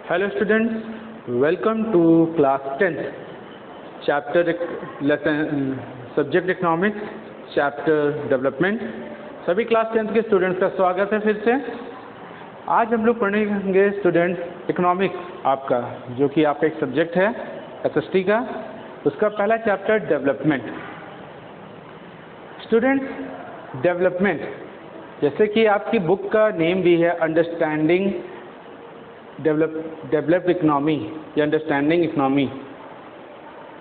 Hello students, welcome to class 10th, chapter lesson subject economics, chapter development। सभी class 10th के students का स्वागत है फिर से। आज हम लोग पढ़ेंगे स्टूडेंट्स इकोनॉमिक्स आपका, जो कि आपका एक सब्जेक्ट है एसएसटी का, उसका पहला चैप्टर डेवलपमेंट। स्टूडेंट्स डेवलपमेंट, जैसे कि आपकी बुक का नेम भी है अंडरस्टैंडिंग डेवलप्ड इकोनॉमी या अंडरस्टैंडिंग इकोनॉमी,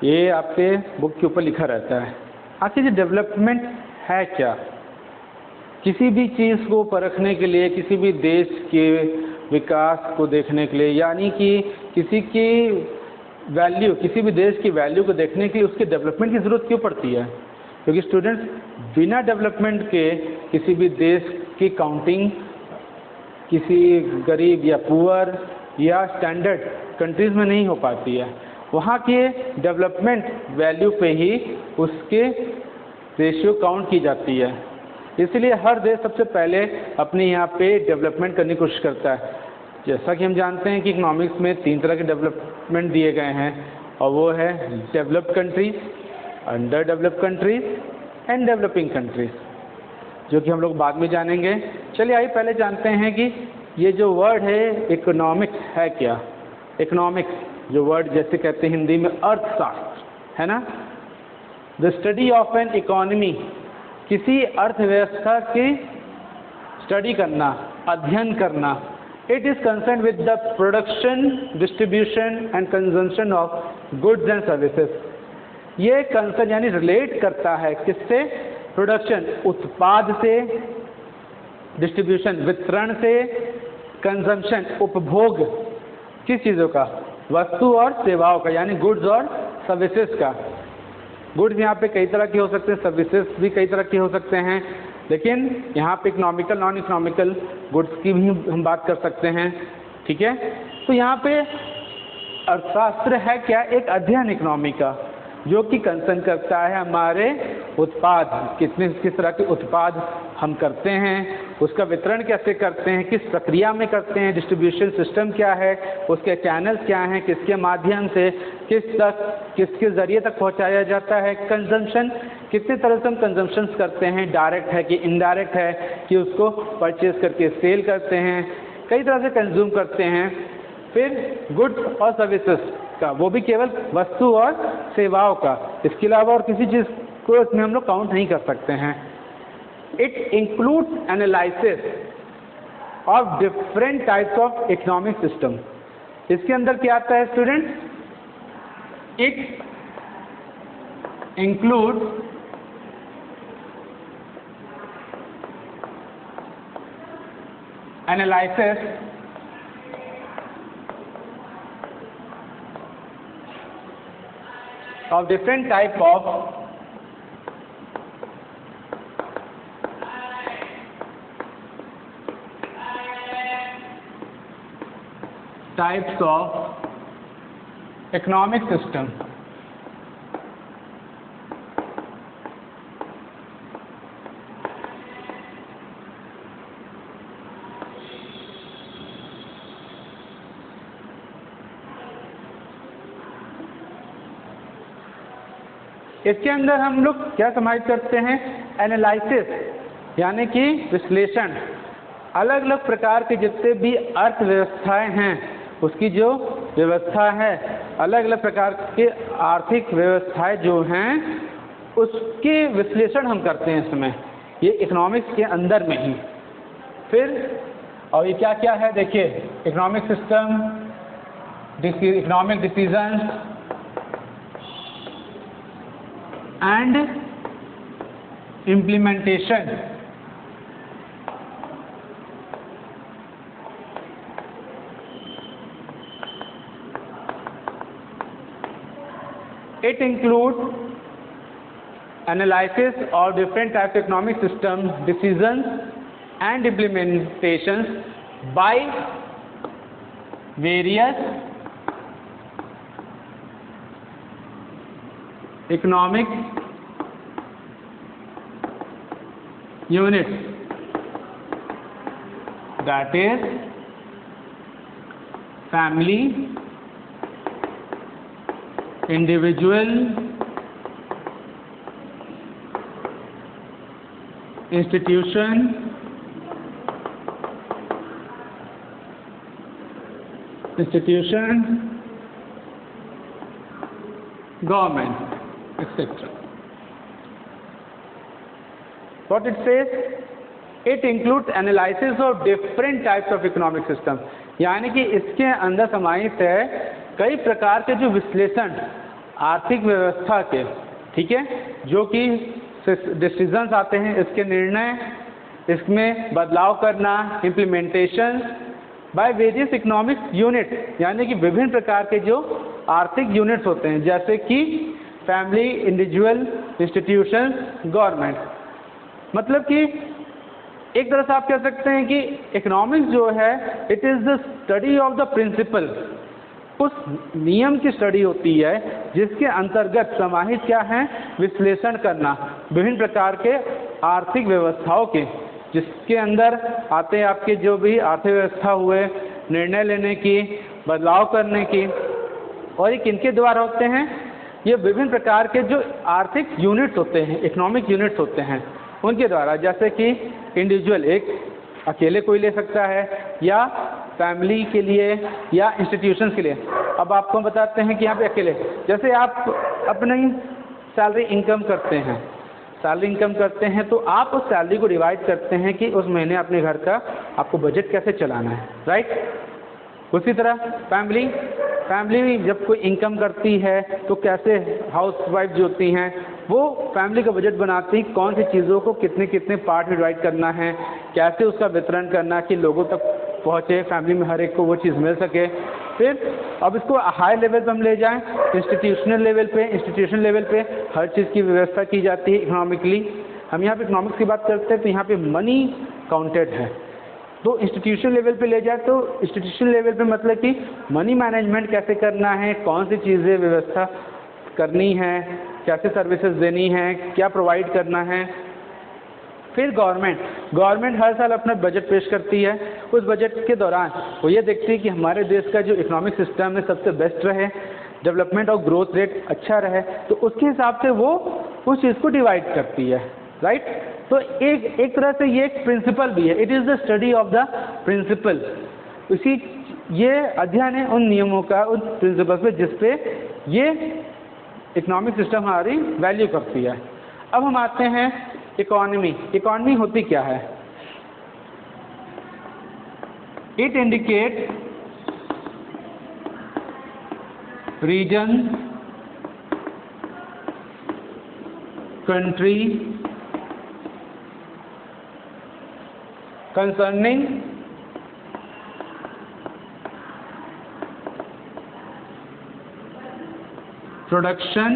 ये आपके बुक के ऊपर लिखा रहता है। आखिर ये डेवलपमेंट है क्या? किसी भी चीज़ को परखने के लिए, किसी भी देश के विकास को देखने के लिए, यानी कि किसी की वैल्यू, किसी भी देश की वैल्यू को देखने के लिए उसके डेवलपमेंट की ज़रूरत क्यों पड़ती है? क्योंकि स्टूडेंट्स बिना डेवलपमेंट के किसी भी देश की काउंटिंग किसी गरीब या पुअर या स्टैंडर्ड कंट्रीज़ में नहीं हो पाती है। वहाँ के डेवलपमेंट वैल्यू पे ही उसके रेशियो काउंट की जाती है। इसलिए हर देश सबसे पहले अपने यहाँ पे डेवलपमेंट करने की कोशिश करता है। जैसा कि हम जानते हैं कि इकोनॉमिक्स में 3 तरह के डेवलपमेंट दिए गए हैं, और वो है developed countries, under developed countries and developing countries, जो कि हम लोग बाद में जानेंगे। चलिए आइए पहले जानते हैं कि ये जो वर्ड है इकोनॉमिक्स है क्या। इकोनॉमिक्स जो वर्ड जैसे कहते हैं हिंदी में अर्थशास्त्र, है ना। The study of an economy, किसी अर्थव्यवस्था की स्टडी करना, अध्ययन करना। It is concern with the production, distribution and consumption of goods and services. ये कंसर्न यानी रिलेट करता है किससे? प्रोडक्शन, उत्पाद से, डिस्ट्रीब्यूशन, वितरण से, कंजम्पशन, उपभोग, किस चीज़ों का? वस्तु और सेवाओं का, यानी गुड्स और सर्विसेज का। गुड्स यहाँ पे कई तरह के हो सकते हैं, सर्विसेज भी कई तरह के हो सकते हैं, लेकिन यहाँ पे इकोनॉमिकल, नॉन इकोनॉमिकल गुड्स की भी हम बात कर सकते हैं, ठीक है। तो यहाँ पे अर्थशास्त्र है क्या? एक अध्ययन इकोनॉमी का, जो कि कंसर्न करता है हमारे उत्पाद, किस तरह के उत्पाद हम करते हैं, उसका वितरण कैसे करते हैं, किस प्रक्रिया में करते हैं, डिस्ट्रीब्यूशन सिस्टम क्या है, उसके चैनल्स क्या हैं, किसके माध्यम से किसके ज़रिए तक पहुंचाया जाता है, कंजम्पशन, कितने तरह से हम कंजम्पशन करते हैं, डायरेक्ट है कि इनडायरेक्ट है, कि उसको परचेज करके सेल करते हैं, कई तरह से कंज्यूम करते हैं। फिर गुड्स और सर्विसेज का, वो भी केवल वस्तु और सेवाओं का, इसके अलावा और किसी चीज़ को इसमें हम लोग काउंट नहीं कर सकते हैं। It includes analysis of different types of economic system. इसके अंदर क्या आता है student? It includes analysis of different type of economic system। इसके अंदर हम लोग क्या समाहित करते हैं? एनालिसिस, यानी कि विश्लेषण। अलग अलग प्रकार के जितने भी अर्थव्यवस्थाएं हैं, उसकी जो व्यवस्था है, अलग अलग प्रकार के आर्थिक व्यवस्थाएं जो हैं, उसके विश्लेषण हम करते हैं इसमें, ये इकोनॉमिक्स के अंदर में ही। फिर और ये क्या क्या है देखिए, economic system, economic decision and implementation। It includes analysis of different types of economic system, decisions and implementations by various economic units, that is family, individual, institution, government, etc. What it says, it includes analysis of different types of economic system. यानी कि इसके अंदर समाहित है कई प्रकार के जो विश्लेषण आर्थिक व्यवस्था के, ठीक है, जो कि डिसीजंस आते हैं, इसके निर्णय, इसमें बदलाव करना, implementation by various economic unit, यानी कि विभिन्न प्रकार के जो आर्थिक यूनिट्स होते हैं, जैसे कि फैमिली, इंडिविजुअल, इंस्टीट्यूशन, गवर्नमेंट। मतलब कि एक तरह से आप कह सकते हैं कि इकोनॉमिक्स जो है it is the study of the principle, उस नियम की स्टडी होती है जिसके अंतर्गत समाहित क्या है, विश्लेषण करना विभिन्न प्रकार के आर्थिक व्यवस्थाओं के, जिसके अंदर आते हैं आपके जो भी आर्थिक व्यवस्था हुए, निर्णय लेने की, बदलाव करने की, और ये किनके द्वारा होते हैं, ये विभिन्न प्रकार के जो आर्थिक यूनिट्स होते हैं, इकोनॉमिक यूनिट्स होते हैं, उनके द्वारा। जैसे कि इंडिविजुअल एक अकेले कोई ले सकता है, या फैमिली के लिए, या इंस्टीट्यूशंस के लिए। अब आपको बताते हैं कि यहाँ पे अकेले, जैसे आप अपनी सैलरी इनकम करते हैं, सैलरी इनकम करते हैं तो आप उस सैलरी को डिवाइड करते हैं कि उस महीने अपने घर का आपको बजट कैसे चलाना है, राइट। उसी तरह फैमिली जब कोई इनकम करती है तो कैसे हाउस वाइफ जो होती हैं वो फैमिली का बजट बनाती, कौन सी चीज़ों को कितने कितने पार्ट में डिवाइड करना है, कैसे उसका वितरण करना कि लोगों तक पहुँचे, फैमिली में हर एक को वो चीज़ मिल सके। फिर अब इसको हाई लेवल पे हम ले जाएं, इंस्टीट्यूशन लेवल पे हर चीज़ की व्यवस्था की जाती है इकोनॉमिकली। हम यहाँ पे इकोनॉमिक्स की बात करते हैं तो यहाँ पे मनी काउंटेड है। तो इंस्टीट्यूशन लेवल पे ले जाए तो इंस्टीट्यूशन लेवल पे मतलब कि मनी मैनेजमेंट कैसे करना है, कौन सी चीज़ें व्यवस्था करनी है, कैसे सर्विसेज देनी है, क्या प्रोवाइड करना है। फिर गवर्नमेंट हर साल अपना बजट पेश करती है। उस बजट के दौरान वो ये देखती है कि हमारे देश का जो इकोनॉमिक सिस्टम है सबसे बेस्ट रहे, डेवलपमेंट और ग्रोथ रेट अच्छा रहे, तो उसके हिसाब से वो उस चीज़ को डिवाइड करती है, राइट। तो एक तरह से ये एक प्रिंसिपल भी है, it is the study of the principle. ये अध्ययन है उन नियमों का, उन प्रिंसिपल्स पे जिसपे ये इकोनॉमिक सिस्टम हमारी वैल्यू करती है। अब हम आते हैं इकोनॉमी होती क्या है। It indicate region, country concerning production,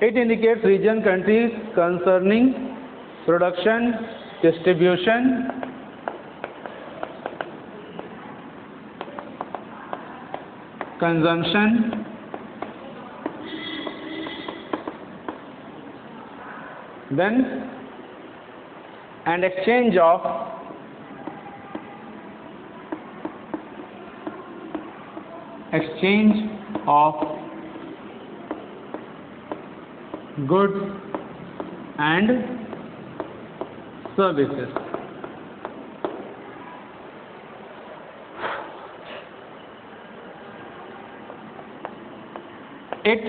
it indicates region, country concerning production, distribution, consumption, then and exchange of goods and services. It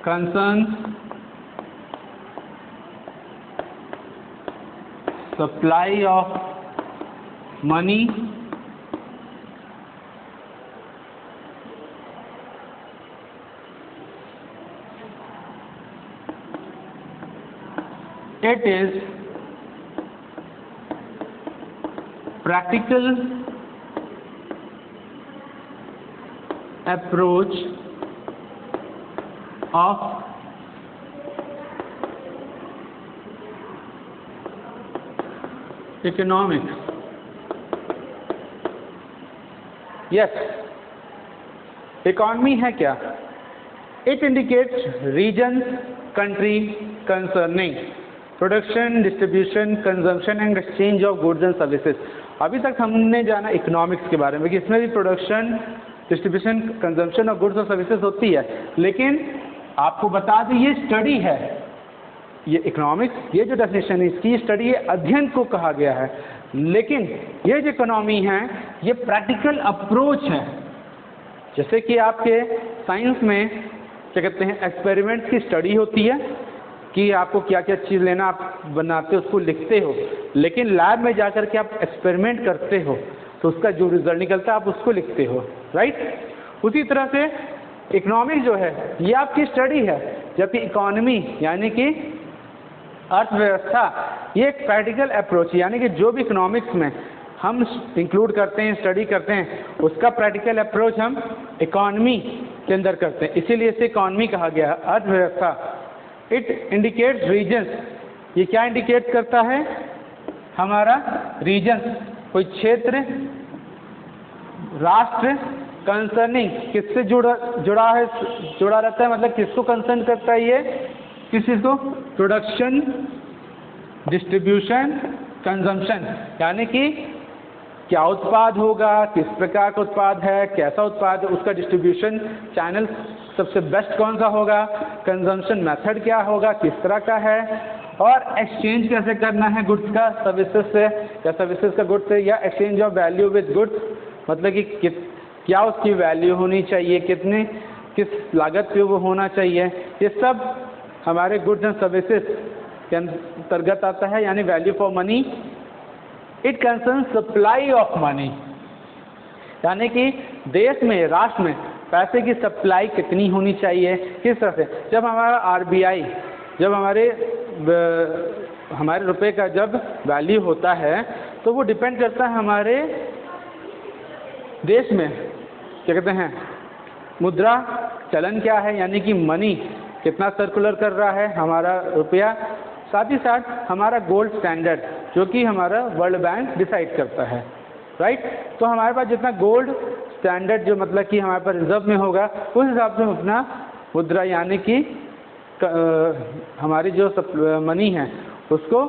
concerns supply of money, it is practical approach of economics. Yes, economy है क्या? It indicates region, country concerning production, distribution, consumption and exchange of goods and services. अभी तक हमने जाना economics के बारे में कि इसमें भी प्रोडक्शन, डिस्ट्रीब्यूशन, कंजम्पशन और गुड्स और सर्विसेज होती है, लेकिन आपको बता दें ये स्टडी है, ये इकोनॉमिक्स, ये जो डेफिनेशन है इसकी स्टडी है, अध्ययन को कहा गया है, लेकिन ये जो इकोनॉमी है ये प्रैक्टिकल अप्रोच है। जैसे कि आपके साइंस में क्या कहते हैं, एक्सपेरिमेंट की स्टडी होती है कि आपको क्या क्या चीज़ लेना, आप बनाते हो उसको लिखते हो, लेकिन लैब में जाकर के आप एक्सपेरिमेंट करते हो तो उसका जो रिजल्ट निकलता है आप उसको लिखते हो, राइट। उसी तरह से इकोनॉमिक्स जो है ये आपकी स्टडी है, जबकि इकोनॉमी यानी कि अर्थव्यवस्था ये एक प्रैक्टिकल अप्रोच है, यानी कि जो भी इकोनॉमिक्स में हम इंक्लूड करते हैं, स्टडी करते हैं, उसका प्रैक्टिकल अप्रोच हम इकोनॉमी के अंदर करते हैं, इसीलिए इसे इकोनॉमी कहा गया है, अर्थव्यवस्था। इट इंडिकेट्स रीजन्स, ये क्या इंडिकेट करता है, हमारा रीजन, कोई क्षेत्र, राष्ट्र, कंसर्निंग किससे जुड़ा रहता है, मतलब किसको कंसर्न करता है, ये किस चीज़ को, प्रोडक्शन, डिस्ट्रीब्यूशन, कंजम्पशन, यानी कि क्या उत्पाद होगा, किस प्रकार का उत्पाद है, कैसा उत्पाद है, उसका डिस्ट्रीब्यूशन चैनल सबसे बेस्ट कौन सा होगा, कंजम्पशन मेथड क्या होगा, किस तरह का है, और एक्सचेंज कैसे करना है गुड्स का सर्विसेज से, या सर्विसेज का गुड्स से, या exchange of value with goods, मतलब कि क्या उसकी वैल्यू होनी चाहिए, किस लागत पे वो होना चाहिए, ये सब हमारे गुड्स एंड सर्विसेज के अंतर्गत आता है, यानी value for money. It concern supply of money, यानी कि देश में, राष्ट्र में पैसे की सप्लाई कितनी होनी चाहिए, किस तरह से। जब हमारा आरबीआई, जब हमारे रुपए का जब वैल्यू होता है तो वो डिपेंड करता है हमारे देश में क्या कहते हैं, मुद्रा चलन क्या है, यानी कि मनी कितना सर्कुलर कर रहा है हमारा रुपया, साथ ही साथ हमारा गोल्ड स्टैंडर्ड जो कि हमारा वर्ल्ड बैंक डिसाइड करता है, राइट। तो हमारे पास जितना गोल्ड स्टैंडर्ड जो मतलब कि हमारे पास रिजर्व में होगा, उस हिसाब से हम अपना मुद्रा यानी कि हमारी जो मनी है उसको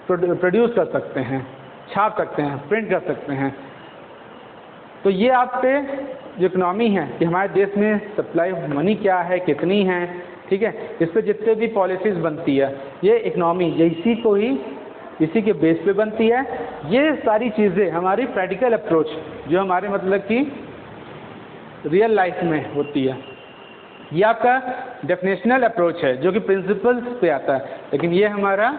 प्रोड्यूस कर सकते हैं, छाप सकते हैं, प्रिंट कर सकते हैं। तो ये आप पे जो इकनॉमी है कि हमारे देश में सप्लाई मनी क्या है, कितनी है, ठीक है, इस पे जितने भी पॉलिसीज़ बनती है ये इकनॉमी इसी के बेस पे बनती है। ये सारी चीज़ें हमारी प्रैक्टिकल अप्रोच जो हमारे मतलब कि रियल लाइफ में होती है, ये आपका डेफिनेशनल अप्रोच है जो कि प्रिंसिपल्स पे आता है, लेकिन ये हमारा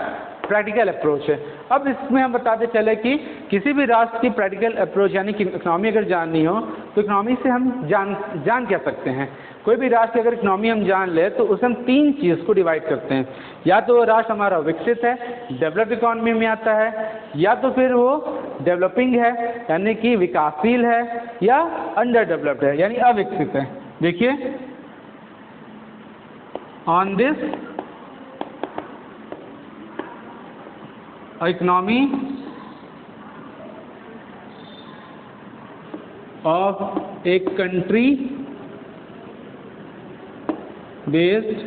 प्रैक्टिकल अप्रोच है। अब इसमें हम बताते चले कि किसी भी राष्ट्र की प्रैक्टिकल अप्रोच यानी कि इकनॉमी अगर जाननी हो तो इकनॉमी से हम जान क्या सकते हैं। कोई भी राष्ट्र अगर इकनॉमी हम जान ले तो उसे हम तीन चीज़ को डिवाइड करते हैं, या तो राष्ट्र हमारा विकसित है, डेवलप्ड इकॉनमी में आता है, या तो फिर वो डेवलपिंग है यानी कि विकासशील है, या अंडर डेवलप्ड है यानी अविकसित है। देखिए on this economy of a country based,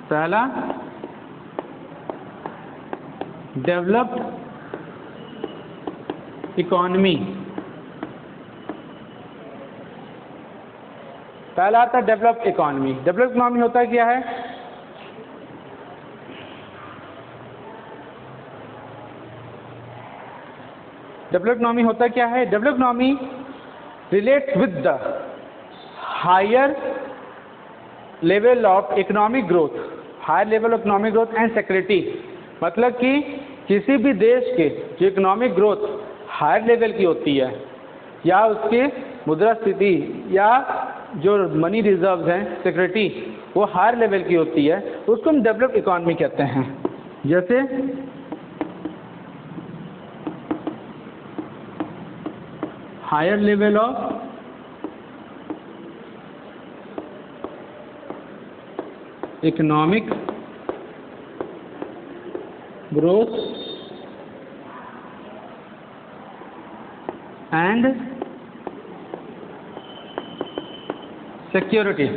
पहला डेवलप्ड इकोनॉमी, पहला आता है डेवलप्ड इकोनॉमी। डेवलप्ड इकोनॉमी होता है क्या है, डेवलप्ड इकोनॉमी होता क्या है, developed economy relates with the higher level of economic growth, higher level of economic growth and security, मतलब कि किसी भी देश के जो इकोनॉमिक ग्रोथ हायर लेवल की होती है या उसके मुद्रा स्थिति या जो मनी रिजर्व्स हैं, सिक्योरिटी वो हायर लेवल की होती है, उसको हम डेवलप्ड इकोनॉमी कहते हैं। जैसे higher level of economic growth and security,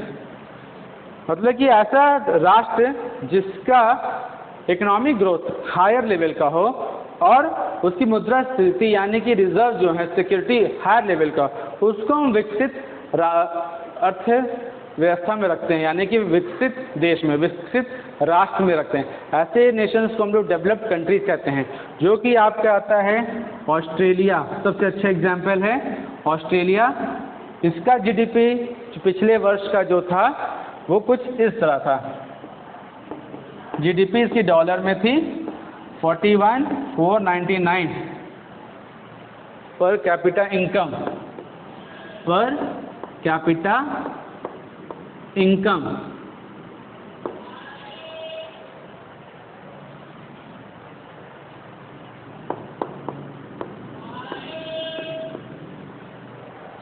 मतलब कि ऐसा राष्ट्र जिसका इकोनॉमिक ग्रोथ हायर लेवल का हो और उसकी मुद्रा स्थिति यानी कि रिजर्व जो है सिक्योरिटी हायर लेवल का, उसको हम विकसित अर्थव्यवस्था में रखते हैं, यानी कि विकसित देश में, विकसित राष्ट्र में रखते हैं। ऐसे नेशंस को हम लोग डेवलप्ड कंट्रीज कहते हैं, जो कि आपका आता है ऑस्ट्रेलिया, सबसे अच्छा एग्जाम्पल है ऑस्ट्रेलिया। इसका जीडीपी पिछले वर्ष का जो था वो कुछ इस तरह था। जीडीपी इसकी डॉलर में थी 41,499 per capita income, per capita income.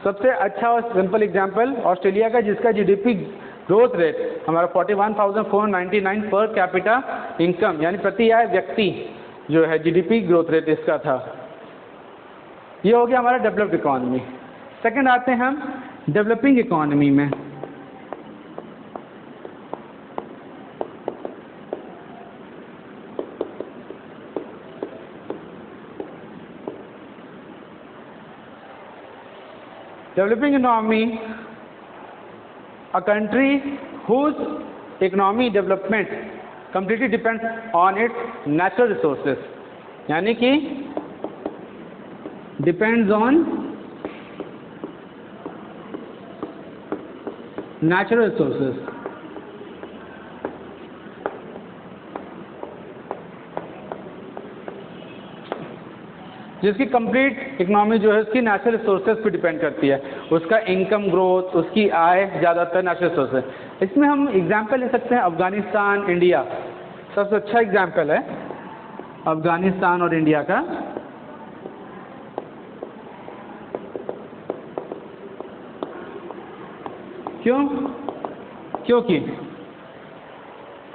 सबसे अच्छा और सिंपल एग्जांपल ऑस्ट्रेलिया का, जिसका जीडीपी ग्रोथ रेट हमारा 41,499 पर कैपिटा इनकम यानी प्रति आय व्यक्ति जो है जीडीपी ग्रोथ रेट इसका था। ये हो गया हमारा डेवलप्ड इकोनॉमी। सेकंड आते हैं हम डेवलपिंग इकोनॉमी में। Developing economy, a country whose economy development completely depends on its natural resources, यानी कि depends on natural resources। जिसकी कंप्लीट इकोनॉमी जो है उसकी नेचुरल रिसोर्सेज पे डिपेंड करती है, उसका इनकम ग्रोथ, उसकी आय ज़्यादातर नेचुरल रिसोर्सेज। इसमें हम एग्जांपल ले सकते हैं अफगानिस्तान, इंडिया, सबसे अच्छा एग्जांपल है अफगानिस्तान और इंडिया का। क्यों? क्योंकि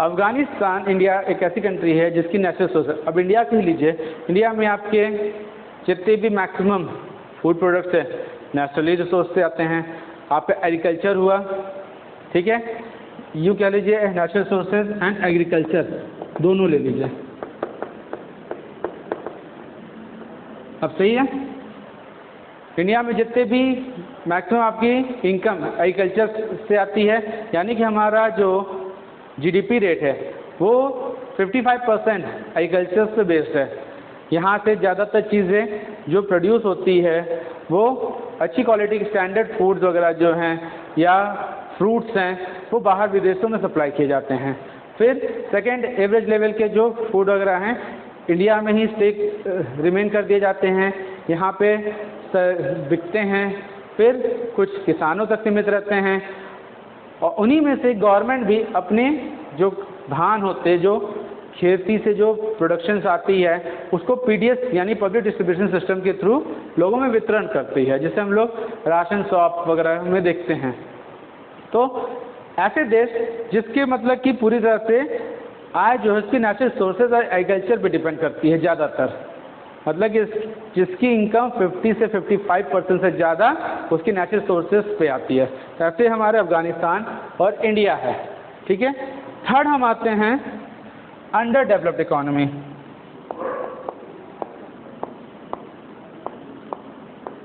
अफगानिस्तान इंडिया एक ऐसी कंट्री है जिसकी नेचुरल रिसोर्सेज, अब इंडिया कह लीजिए, इंडिया में आपके जितने भी मैक्सिमम फूड प्रोडक्ट्स है नेचुरली रिसोर्स से आते हैं। आपका एग्रीकल्चर हुआ, ठीक है, यूँ कह लीजिए नेचुरल रिसोर्सेज एंड एग्रीकल्चर दोनों ले लीजिए। अब सही है, इंडिया में जितने भी मैक्सिमम आपकी इनकम एग्रीकल्चर से आती है, यानी कि हमारा जो जीडीपी रेट है वो 55% एग्रीकल्चर से बेस्ड है। यहाँ से ज़्यादातर चीज़ें जो प्रोड्यूस होती है वो अच्छी क्वालिटी के स्टैंडर्ड फूड्स वगैरह जो हैं या फ्रूट्स हैं वो बाहर विदेशों में सप्लाई किए जाते हैं। फिर सेकंड एवरेज लेवल के जो फूड वगैरह हैं इंडिया में ही स्टेक रिमेन कर दिए जाते हैं, यहाँ पे बिकते हैं, फिर कुछ किसानों तक सीमित रहते हैं और उन्हीं में से गवर्नमेंट भी अपने जो धान होते, जो खेती से जो प्रोडक्शंस आती है उसको पीडीएस यानी पब्लिक डिस्ट्रीब्यूशन सिस्टम के थ्रू लोगों में वितरण करती है, जिसे हम लोग राशन शॉप वगैरह में देखते हैं। तो ऐसे देश जिसके मतलब कि पूरी तरह से आय जो है उसकी नेचुरल सोर्सेज और एग्रीकल्चर पे डिपेंड करती है ज़्यादातर, मतलब कि जिसकी इनकम 50 से 55% से ज़्यादा उसकी नेचुरल सोर्सेज पे आती है। ऐसे हमारे अफगानिस्तान और इंडिया है, ठीक है। थर्ड हम आते हैं under developed economy.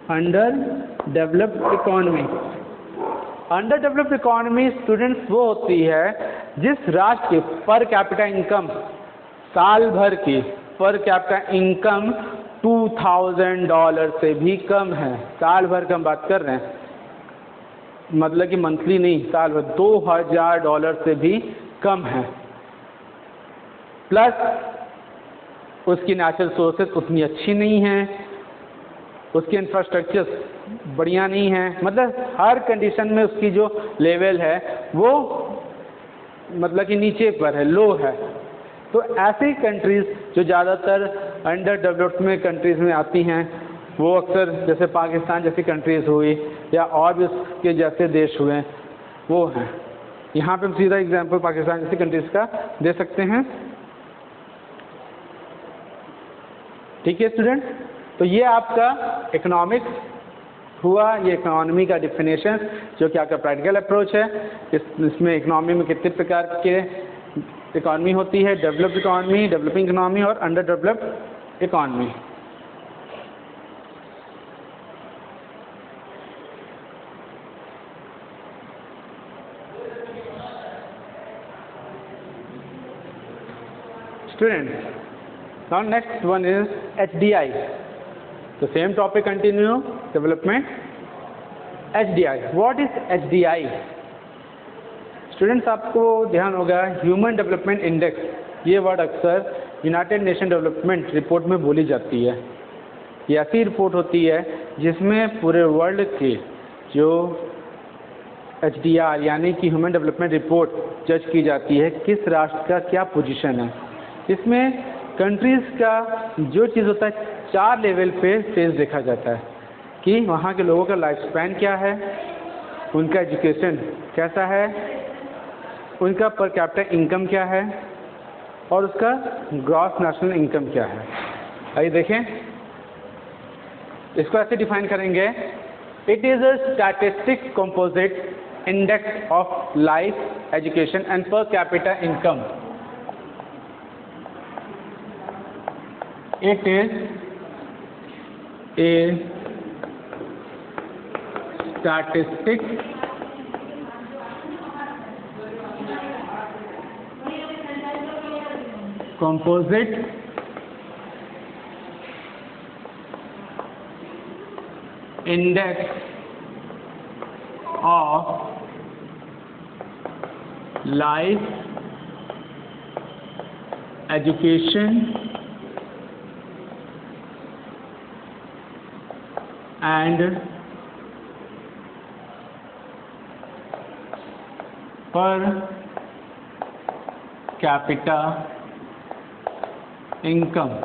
Under developed economy, under developed economy students वो होती है जिस राष्ट्र की पर कैपिटा इनकम साल भर की पर कैपिटा इनकम $2,000 से भी कम है। साल भर की हम बात कर रहे हैं, मतलब कि मंथली नहीं, साल भर $2,000 से भी कम है, प्लस उसकी नेचुरल सोर्सेज उतनी अच्छी नहीं है, उसकी इंफ्रास्ट्रक्चर बढ़िया नहीं है, मतलब हर कंडीशन में उसकी जो लेवल है वो मतलब कि नीचे पर है, लो है। तो ऐसी कंट्रीज़ जो ज़्यादातर अंडर डेवलपमेंट कंट्रीज़ में आती हैं वो अक्सर जैसे पाकिस्तान जैसी कंट्रीज़ हुई या और भी उसके जैसे देश हुए वो हैं। यहाँ पे हम सीधा एग्जांपल पाकिस्तान जैसी कंट्रीज़ का दे सकते हैं, ठीक है स्टूडेंट। तो ये आपका इकोनॉमिक्स हुआ, ये इकोनॉमी का डिफिनेशन जो कि आपका प्रैक्टिकल अप्रोच है। इसमें इकोनॉमी में कितने प्रकार के इकोनॉमी होती है, डेवलप्ड इकोनॉमी, डेवलपिंग इकोनॉमी और under developed economy. Students, now next one is HDI. The same topic continue, development. HDI. What is HDI? Students, आपको ध्यान होगा ह्यूमन डेवलपमेंट इंडेक्स, ये वर्ड अक्सर यूनाइटेड नेशन डेवलपमेंट रिपोर्ट में बोली जाती है। ये ऐसी रिपोर्ट होती है जिसमें पूरे वर्ल्ड के जो HDR यानी कि ह्यूमन डेवलपमेंट रिपोर्ट जज की जाती है, किस राष्ट्र का क्या पोजीशन है। इसमें कंट्रीज़ का जो चीज़ होता है 4 लेवल पे फेज देखा जाता है कि वहाँ के लोगों का लाइफ स्पैन क्या है, उनका एजुकेशन कैसा है, उनका पर कैपिटा इनकम क्या है और उसका ग्रॉस नेशनल इनकम क्या है। आइए देखें, इसको ऐसे डिफाइन करेंगे, it is a statistic composite index of life, education and per capita income. It is a statistic composite index of life, education and per capita income,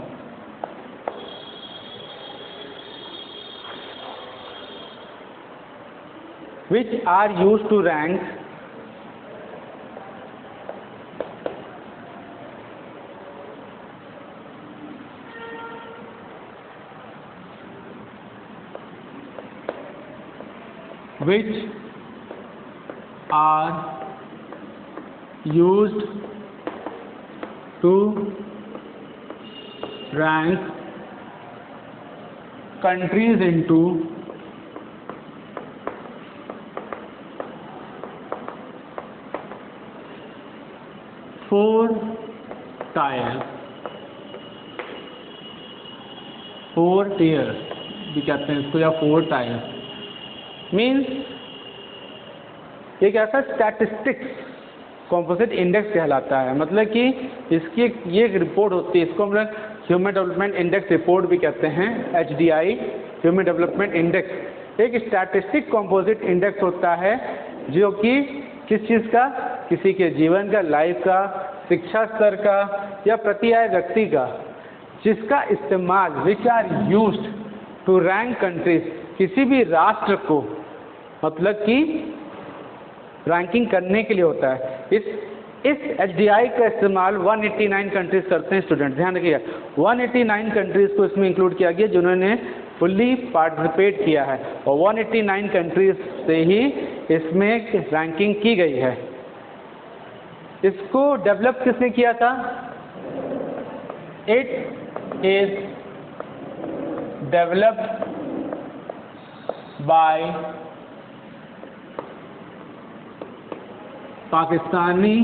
which are used to rank which are used to rank countries into 4 tiers, 4 tiers भी कहते हैं इसको, या 4 tyres. Means एक ऐसा statistics composite index कहलाता है, मतलब कि इसकी ये एक रिपोर्ट होती है, इसको हम लोग ह्यूमन डेवलपमेंट इंडेक्स रिपोर्ट भी कहते हैं। HDI ह्यूमन डेवलपमेंट इंडेक्स एक स्टैटिस्टिक कंपोजिट इंडेक्स होता है जो कि किस चीज़ का, किसी के जीवन का, लाइफ का, शिक्षा स्तर का या प्रति आय व्यक्ति का, जिसका इस्तेमाल which are used to rank countries, किसी भी राष्ट्र को मतलब कि रैंकिंग करने के लिए होता है। इस HDI का इस्तेमाल 189 कंट्रीज करते हैं। स्टूडेंट ध्यान रखिएगा, 189 कंट्रीज को इसमें इंक्लूड किया गया जिन्होंने फुल्ली पार्टिसिपेट किया है, और 189 कंट्रीज से ही इसमें रैंकिंग की गई है। इसको डेवलप किसने किया था? It is developed by Pakistani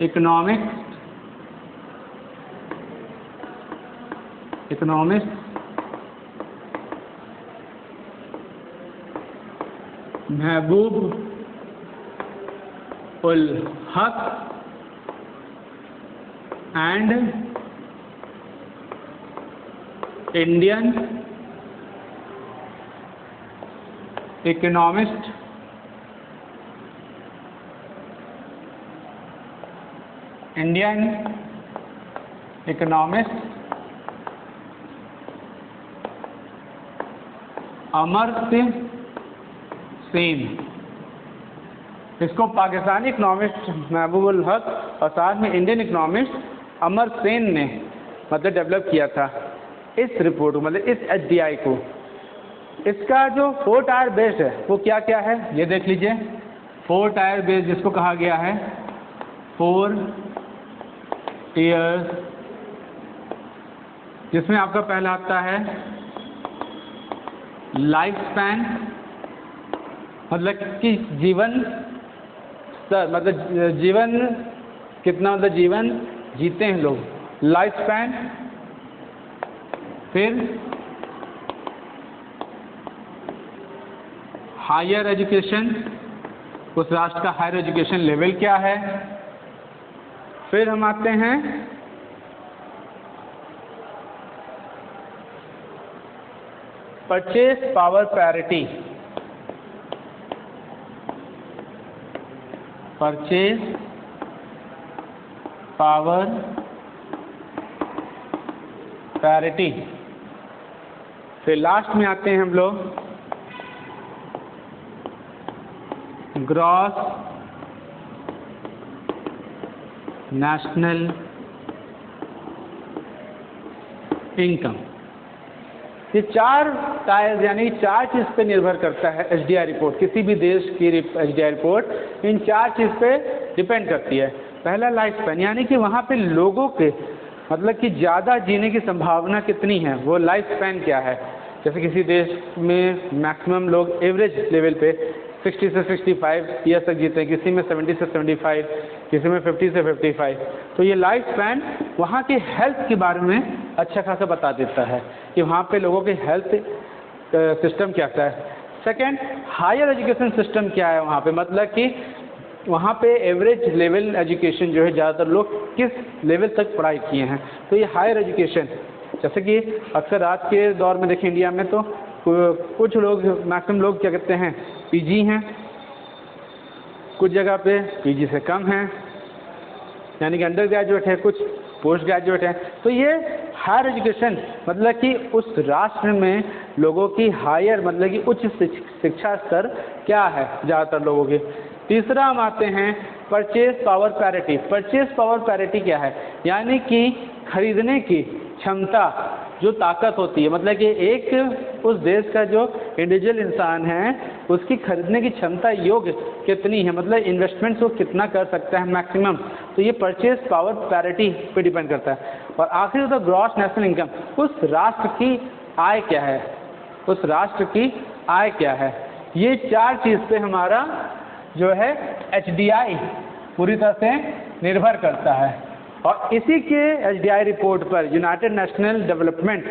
economist Mehboob ul Haq and Indian economist Amartya Sen. इसको पाकिस्तानी इकोनॉमिस्ट महबूब उल हक और साथ में इंडियन इकोनॉमिस्ट अमर्त्य सेन ने मतलब डेवलप किया था इस रिपोर्ट को, मतलब इस HDI को। इसका जो 4 टायर बेस्ड है वो क्या क्या है ये देख लीजिए। 4 टायर बेस्ड जिसको कहा गया है 4 टियर्स, जिसमें आपका पहला आता है लाइफ स्पैन, मतलब कि जीवन स्तर, मतलब जीवन कितना, मतलब जीवन जीते हैं लोग, लाइफ स्पैन। फिर हायर एजुकेशन, उस राष्ट्र का हायर एजुकेशन लेवल क्या है। फिर हम आते हैं purchase power parity, purchase power parity. फिर लास्ट में आते हैं हम लोग ग्रॉस नेशनल इनकम। ये 4 टायर्स यानी 4 चीज़ पे निर्भर करता है HDI रिपोर्ट। किसी भी देश की HDI रिपोर्ट इन 4 चीज़ पे डिपेंड करती है। पहला लाइफ स्पैन, यानी कि वहाँ पे लोगों के मतलब कि ज़्यादा जीने की संभावना कितनी है, वो लाइफ स्पैन क्या है। जैसे किसी देश में मैक्सिमम लोग एवरेज लेवल पे 60 से 65 ईयर तक जीते हैं, किसी में 70 से 75, किसी में 50 से 55। तो ये लाइफ स्पैन वहाँ की हेल्थ के बारे में अच्छा खासा बता देता है कि वहाँ पे लोगों के हेल्थ सिस्टम क्या है। सेकंड, हायर एजुकेशन सिस्टम क्या है वहाँ पे, मतलब कि वहाँ पे एवरेज लेवल एजुकेशन जो है ज़्यादातर लोग किस लेवल तक पढ़ाई किए हैं। तो ये हायर एजुकेशन, जैसे कि अक्सर आज के दौर में देखें इंडिया में तो कुछ लोग, मैक्सिमम लोग क्या कहते हैं PG हैं, कुछ जगह पे PG से कम हैं, यानी कि अंडर ग्रेजुएट है, कुछ पोस्ट ग्रेजुएट है। तो ये हायर एजुकेशन मतलब कि उस राष्ट्र में लोगों की हायर मतलब कि उच्च शिक्षा स्तर क्या है ज़्यादातर लोगों के। तीसरा हम आते हैं purchase power parity. Purchase power parity क्या है, यानी कि खरीदने की क्षमता, जो ताकत होती है, मतलब कि एक उस देश का जो इंडिविजुअल इंसान है उसकी खरीदने की क्षमता योग्य कितनी है, मतलब इन्वेस्टमेंट्स वो कितना कर सकता है मैक्सिमम। तो ये परचेज पावर पैरिटी पे डिपेंड करता है। और आखिरी होता है ग्रॉस नेशनल इनकम, उस राष्ट्र की आय क्या है, उस राष्ट्र की आय क्या है। ये 4 चीज़ पे हमारा जो है HDI पूरी तरह से निर्भर करता है। और इसी के HDI रिपोर्ट पर यूनाइटेड नेशनल डेवलपमेंट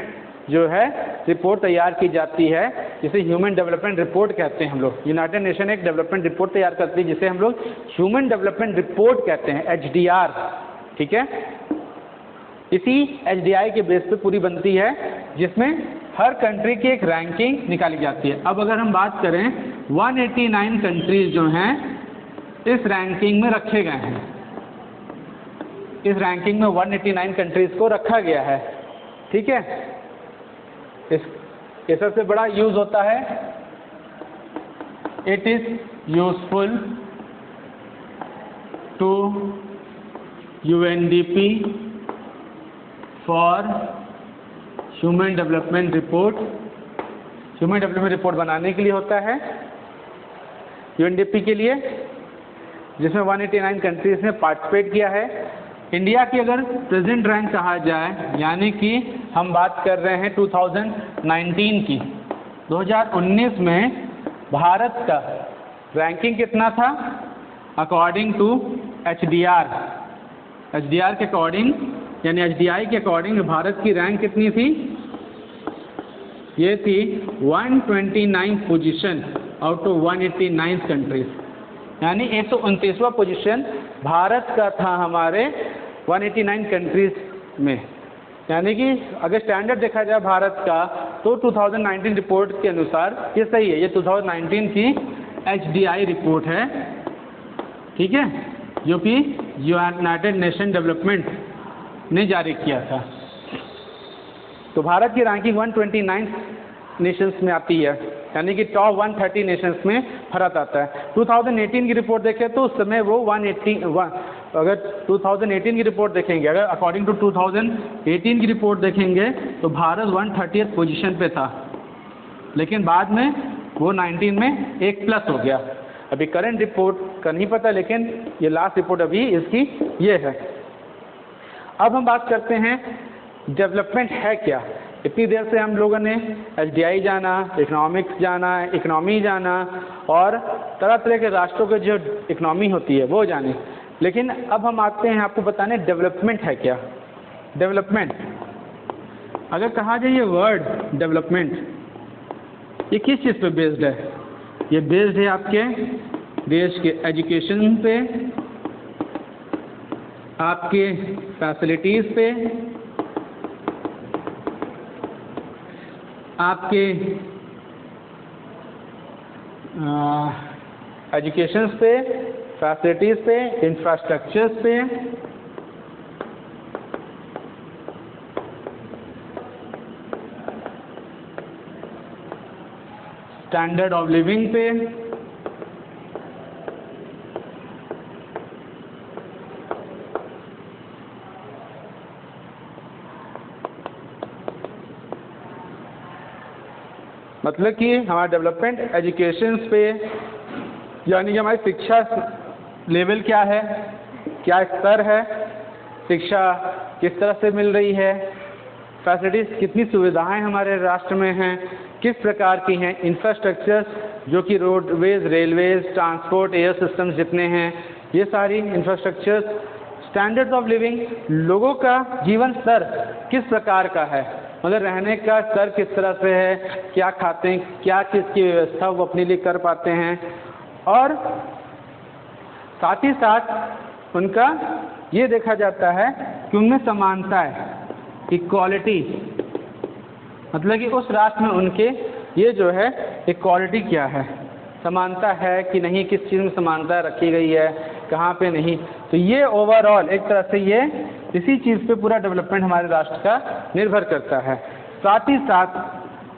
जो है रिपोर्ट तैयार की जाती है, जिसे ह्यूमन डेवलपमेंट रिपोर्ट कहते हैं हम लोग। यूनाइटेड नेशन एक डेवलपमेंट रिपोर्ट तैयार करती है जिसे हम लोग ह्यूमन डेवलपमेंट रिपोर्ट कहते हैं, HDR, ठीक है। इसी HDI के बेस पे पूरी बनती है, जिसमें हर कंट्री की एक रैंकिंग निकाली जाती है। अब अगर हम बात करें 189 कंट्रीज जो हैं इस रैंकिंग में रखे गए हैं, इस रैंकिंग में 189 कंट्रीज को रखा गया है, ठीक है। ये सबसे बड़ा यूज होता है, it is useful to UNDP for human development report. Human development report बनाने के लिए होता है UNDP के लिए, जिसमें 189 कंट्रीज ने पार्टिसिपेट किया है। इंडिया की अगर प्रेजेंट रैंक कहा जाए, यानी कि हम बात कर रहे हैं 2019 की, 2019 में भारत का रैंकिंग कितना था अकॉर्डिंग टू HDR। HDR के अकॉर्डिंग यानी HDI के अकॉर्डिंग भारत की रैंक कितनी थी, ये थी 129 पोजीशन आउट ऑफ 189 कंट्रीज, यानी 129वां पोजीशन भारत का था हमारे 189 कंट्रीज में। यानी कि अगर स्टैंडर्ड देखा जाए भारत का तो 2019 रिपोर्ट के अनुसार ये सही है, ये 2019 की HDI रिपोर्ट है, ठीक है, जो कि यूनाइटेड नेशन डेवलपमेंट ने जारी किया था। तो भारत की रैंकिंग 129 नेशंस में आती है, यानी कि टॉप 130 नेशंस में भारत आता है। 2018 की रिपोर्ट देखें तो उस समय वो अगर 2018 की रिपोर्ट देखेंगे, अगर अकॉर्डिंग टू 2018 की रिपोर्ट देखेंगे तो भारत 130th पोजीशन पे था, लेकिन बाद में वो 19 में 1+ हो गया। अभी करंट रिपोर्ट का नहीं पता, लेकिन ये लास्ट रिपोर्ट अभी इसकी ये है। अब हम बात करते हैं डेवलपमेंट है क्या। इतनी देर से हम लोगों ने एसडीआई जाना, इकोनॉमिक्स जाना, इकोनॉमी जाना और तरह तरह के राष्ट्रों के जो इकोनॉमी होती है वो जाने, लेकिन अब हम आते हैं आपको बताने डेवलपमेंट है क्या। डेवलपमेंट अगर कहा जाए ये वर्ड डेवलपमेंट, ये किस चीज़ पे बेस्ड है? ये बेस्ड है आपके देश के एजुकेशन पे, आपके फैसिलिटीज़ पे, आपके एजुकेशन पे, फैसिलिटीज़ पे, इंफ्रास्ट्रक्चर्स पे, स्टैंडर्ड ऑफ लिविंग पे, मतलब कि हमारा डेवलपमेंट एजुकेशन पे, यानी कि हमारी शिक्षा लेवल क्या है, क्या स्तर है, शिक्षा किस तरह से मिल रही है, फैसिलिटीज़ कितनी सुविधाएं हमारे राष्ट्र में हैं, किस प्रकार की हैं, इंफ्रास्ट्रक्चर्स जो कि roadways, railways, transport, air systems जितने हैं, ये सारी इंफ्रास्ट्रक्चर्स, स्टैंडर्ड्स ऑफ लिविंग, लोगों का जीवन स्तर किस प्रकार का है, मतलब रहने का स्तर किस तरह से है, क्या खाते हैं, क्या चीज़ की व्यवस्था वो अपने लिए कर पाते हैं, और साथ ही साथ उनका ये देखा जाता है कि उनमें समानता है, इक्वालिटी, मतलब कि उस राष्ट्र में उनके ये जो है इक्वालिटी क्या है, समानता है कि नहीं, किस चीज़ में समानता रखी गई है, कहाँ पे नहीं। तो ये ओवरऑल एक तरह से ये इसी चीज़ पे पूरा डेवलपमेंट हमारे राष्ट्र का निर्भर करता है। साथ ही साथ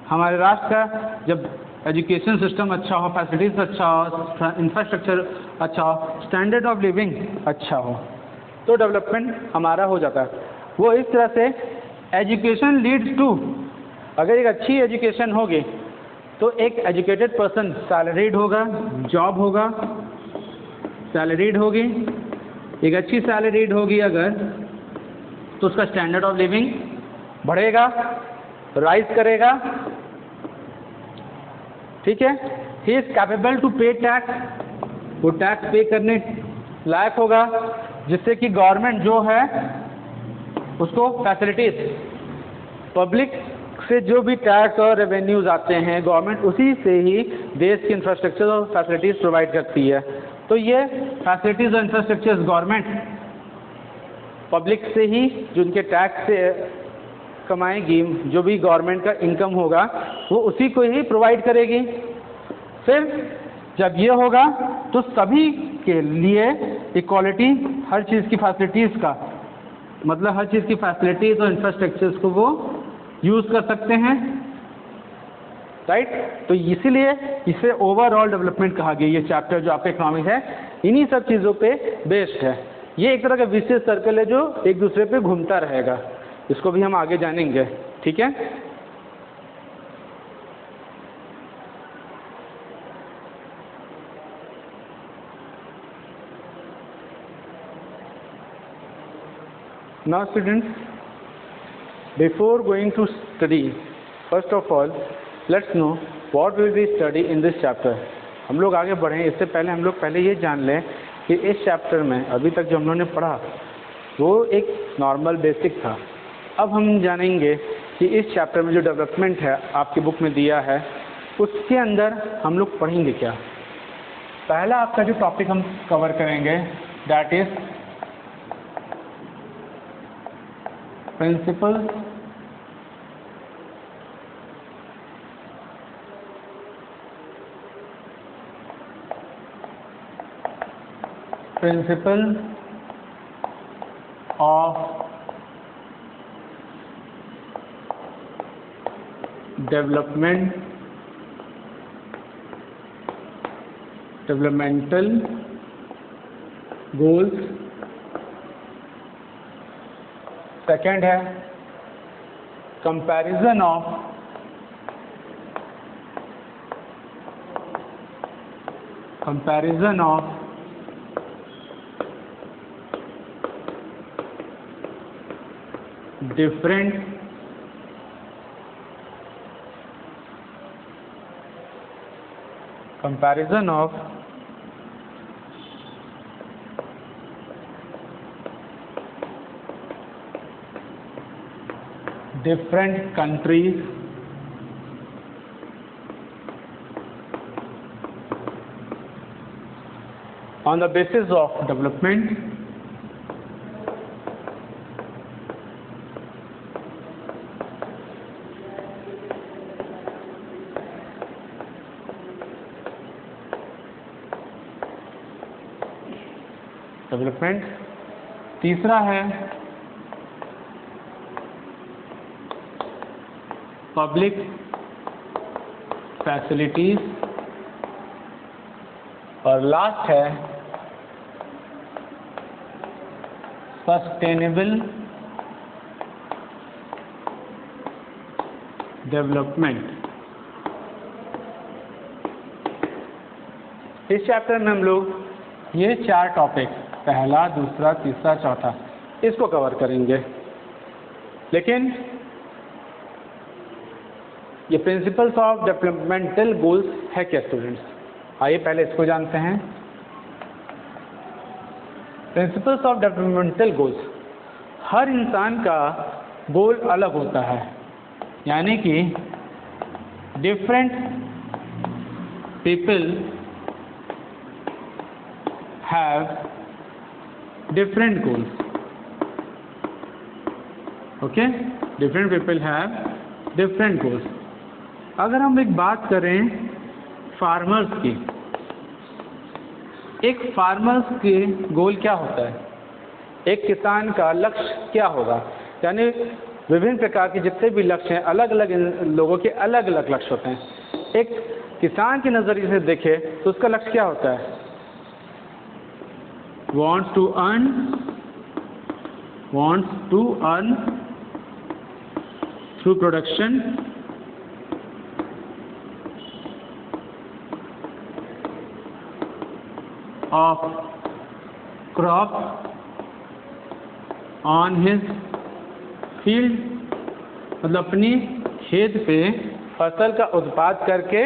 हमारे राष्ट्र का जब एजुकेशन सिस्टम अच्छा हो, फैसिलिटीज़ अच्छा हो, इंफ्रास्ट्रक्चर अच्छा हो, स्टैंडर्ड ऑफ लिविंग अच्छा हो, तो डेवलपमेंट हमारा हो जाता है। वो इस तरह से एजुकेशन लीड्स टू, अगर एक अच्छी एजुकेशन होगी तो एक एजुकेटेड पर्सन सैलरीड होगा, जॉब होगा, सैलरीड होगी, एक अच्छी सैलरीड होगी अगर, तो उसका स्टैंडर्ड ऑफ लिविंग बढ़ेगा, राइज करेगा, ठीक है। ही इज़ कैपेबल टू पे टैक्स, वो टैक्स पे करने लायक होगा, जिससे कि गवर्नमेंट जो है उसको फैसिलिटीज, पब्लिक से जो भी टैक्स और रेवेन्यूज़ आते हैं गवर्नमेंट उसी से ही देश की इंफ्रास्ट्रक्चर और फैसिलिटीज़ प्रोवाइड करती है। तो ये फैसिलिटीज़ और इंफ्रास्ट्रक्चर गवर्नमेंट पब्लिक से ही, जो उनके टैक्स से कमाएगी, जो भी गवर्नमेंट का इनकम होगा वो उसी को ही प्रोवाइड करेगी। फिर जब ये होगा तो सभी के लिए इक्वालिटी, हर चीज़ की फैसिलिटीज़ का मतलब हर चीज़ की फैसिलिटीज़ और इंफ्रास्ट्रक्चर्स को वो यूज़ कर सकते हैं, राइट। तो इसीलिए इसे ओवरऑल डेवलपमेंट कहा गया। ये चैप्टर जो आपका इकोनॉमिक्स है इन्हीं सब चीज़ों पे बेस्ड है। ये एक तरह का विशेष सर्कल है जो एक दूसरे पे घूमता रहेगा, इसको भी हम आगे जानेंगे, ठीक है। Now students, before going to study, first of all, let's know what will we study in this chapter. हम लोग आगे बढ़ें इससे पहले हम लोग पहले ये जान लें कि इस चैप्टर में अभी तक जो हम लोगों ने पढ़ा वो एक नॉर्मल बेसिक था। अब हम जानेंगे कि इस चैप्टर में जो डेवलपमेंट है आपकी बुक में दिया है उसके अंदर हम लोग पढ़ेंगे क्या। पहला आपका जो टॉपिक हम कवर करेंगे that is principle of developmental goals second है comparison of different countries on the basis of development तीसरा है पब्लिक फैसिलिटीज और लास्ट है सस्टेनेबल डेवलपमेंट। इस चैप्टर में हम लोग ये 4 टॉपिक, पहला, दूसरा, तीसरा, चौथा, इसको कवर करेंगे। लेकिन ये प्रिंसिपल्स ऑफ डेवलपमेंटल गोल्स है क्या स्टूडेंट्स? आइए पहले इसको जानते हैं। प्रिंसिपल्स ऑफ डेवलपमेंटल गोल्स, हर इंसान का गोल अलग होता है, यानी कि different people have different goals. Okay, different people have different goals. अगर हम एक बात करें फार्मर्स की, एक फार्मर्स के गोल क्या होता है? एक किसान का लक्ष्य क्या होगा? यानी विभिन्न प्रकार के जितने भी लक्ष्य हैं, अलग अलग लोगों के अलग अलग लक्ष्य होते हैं। एक किसान के नज़रिए से देखें तो उसका लक्ष्य क्या होता है? wants to earn through production of crop on his field, मतलब अपनी खेत पे फसल का उत्पाद करके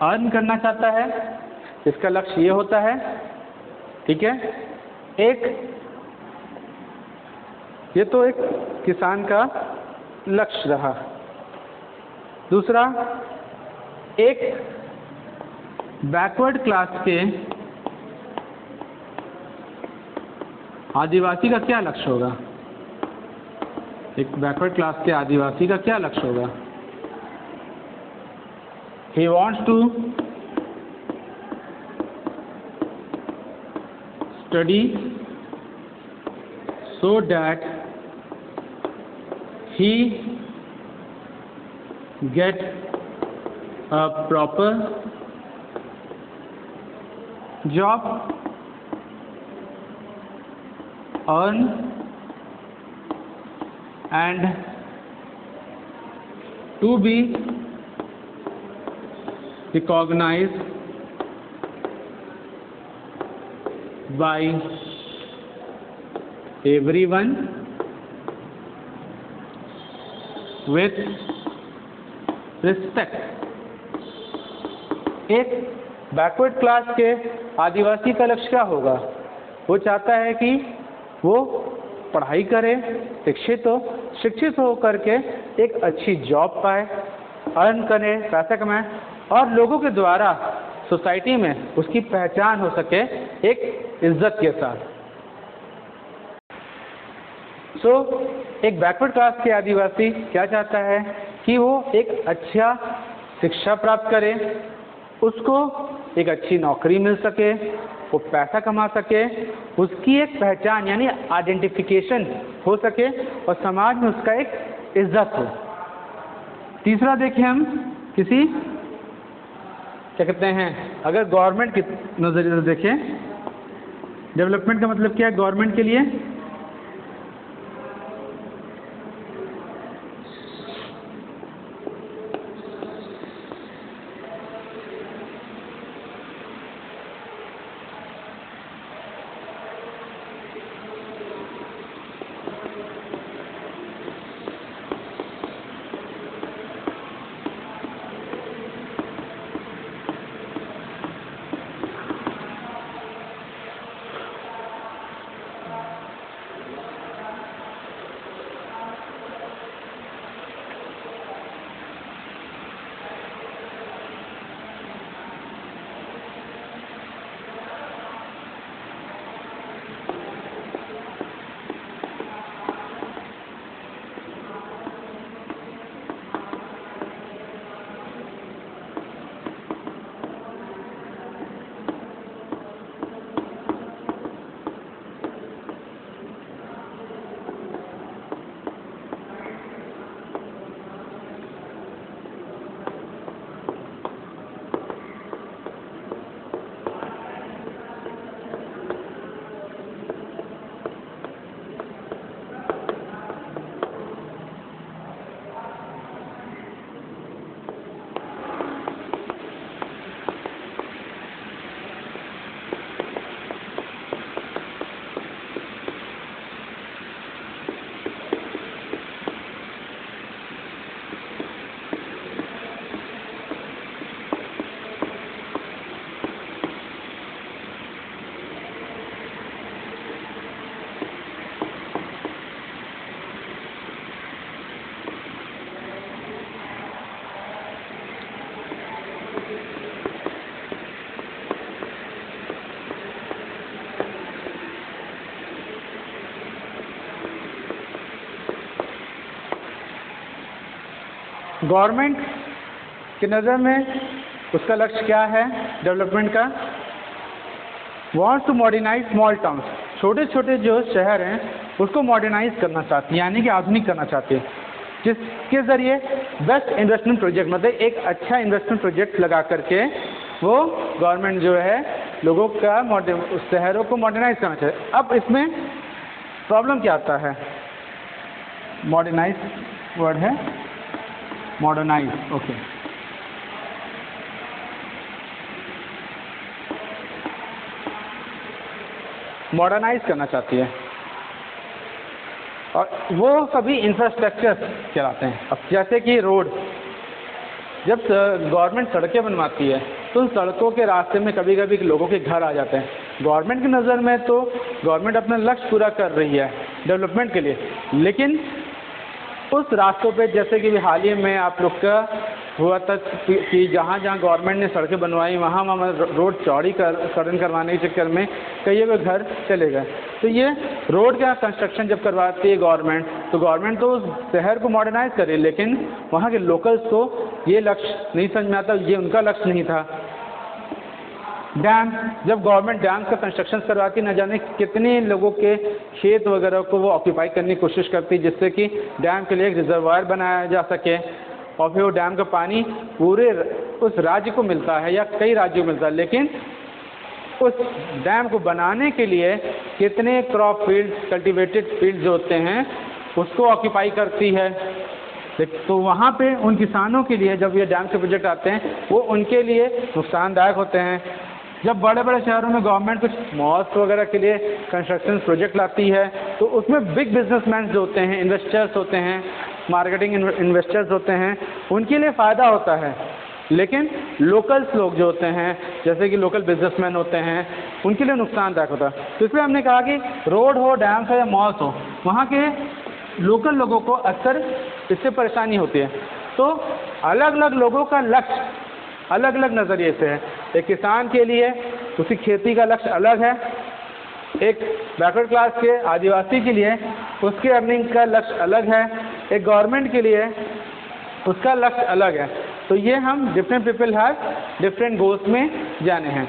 अर्न करना चाहता है, इसका लक्ष्य ये होता है। ठीक है, ये तो एक किसान का लक्ष्य रहा। दूसरा, एक बैकवर्ड क्लास के आदिवासी का क्या लक्ष्य होगा? एक बैकवर्ड क्लास के आदिवासी का क्या लक्ष्य होगा? He wants to study so that he get a proper job, earn and to be recognized by everyone with respect। एक बैकवर्ड क्लास के आदिवासी का लक्ष्य क्या होगा? वो चाहता है कि वो पढ़ाई करे, शिक्षित हो करके एक अच्छी जॉब पाए, अर्न करे, पैसा कमाए और लोगों के द्वारा सोसाइटी में उसकी पहचान हो सके एक इज्जत के साथ। एक बैकवर्ड क्लास के आदिवासी क्या चाहता है कि वो एक अच्छा शिक्षा प्राप्त करे, उसको एक अच्छी नौकरी मिल सके, वो पैसा कमा सके, उसकी एक पहचान यानी आइडेंटिफिकेशन हो सके और समाज में उसका एक इज्जत हो। तीसरा देखें हम किसी क्या कहते हैं, अगर गवर्नमेंट के नज़रिए से देखें, डेवलपमेंट का मतलब क्या है गवर्नमेंट के लिए? गवर्नमेंट की नज़र में उसका लक्ष्य क्या है डेवलपमेंट का? Wants to modernise small towns, छोटे छोटे जो शहर हैं उसको मॉडर्नाइज करना चाहती है, यानी कि आधुनिक करना चाहती है, जिसके ज़रिए बेस्ट इन्वेस्टमेंट प्रोजेक्ट, मतलब एक अच्छा इन्वेस्टमेंट प्रोजेक्ट लगा करके वो गवर्नमेंट जो है लोगों का शहरों को मॉडर्नाइज करना चाहिए। अब इसमें प्रॉब्लम क्या आता है? मॉडर्नाइज वर्ड है, मॉडर्नाइज, ओके। मॉडर्नाइज करना चाहती है और वो सभी इंफ्रास्ट्रक्चर चलाते हैं। अब जैसे कि रोड, जब गवर्नमेंट सड़कें बनवाती है तो उन सड़कों के रास्ते में कभी कभी लोगों के घर आ जाते हैं। गवर्नमेंट की नज़र में तो गवर्नमेंट अपना लक्ष्य पूरा कर रही है डेवलपमेंट के लिए, लेकिन उस रास्तों पे जैसे कि हाल ही में आप लोग का हुआ था कि जहाँ जहाँ गवर्नमेंट ने सड़कें बनवाई वहाँ रोड चौड़ी करवाने के चक्कर में कई वो घर चले गए। तो ये रोड का कंस्ट्रक्शन जब करवाती है गवर्नमेंट, तो गवर्नमेंट तो उस शहर को मॉडर्नाइज करे, लेकिन वहाँ के लोकल्स को ये लक्ष्य नहीं समझ में आता, ये उनका लक्ष्य नहीं था। डैम, जब गवर्नमेंट डैम का कंस्ट्रक्शन करवाती, न जाने कितने लोगों के खेत वगैरह को वो ऑक्यूपाई करने की कोशिश करती, जिससे कि डैम के लिए एक रिजर्वायर बनाया जा सके और फिर वो डैम का पानी पूरे उस राज्य को मिलता है या कई राज्यों को मिलता है। लेकिन उस डैम को बनाने के लिए कितने क्रॉप फील्ड, कल्टीवेटेड फील्ड जो होते हैं उसको ऑक्यूपाई करती है। तो वहाँ पे उन किसानों के लिए जब ये डैम के प्रोजेक्ट आते हैं वो उनके लिए नुकसानदायक होते हैं। जब बड़े बड़े शहरों में गवर्नमेंट कुछ मॉल्स वगैरह के लिए कंस्ट्रक्शन प्रोजेक्ट लाती है तो उसमें बिग बिजनेसमैन जो होते हैं, इन्वेस्टर्स होते हैं, मार्केटिंग इन्वेस्टर्स होते हैं, उनके लिए फ़ायदा होता है। लेकिन लोकल्स लोग जो होते हैं, जैसे कि लोकल बिजनेसमैन होते हैं, उनके लिए नुकसानदायक होता है। तो इसलिए हमने कहा कि रोड हो, डैम्स हो या मॉल्स हो, वहाँ के लोकल लोगों को अक्सर इससे परेशानी होती है। तो अलग अलग लोगों का लक्ष्य अलग अलग नज़रिए से है। एक किसान के लिए उसकी खेती का लक्ष्य अलग है, एक बैकवर्ड क्लास के आदिवासी के लिए उसके अर्निंग का लक्ष्य अलग है, एक गवर्नमेंट के लिए उसका लक्ष्य अलग है। तो ये हम different people have different goals में जाने हैं।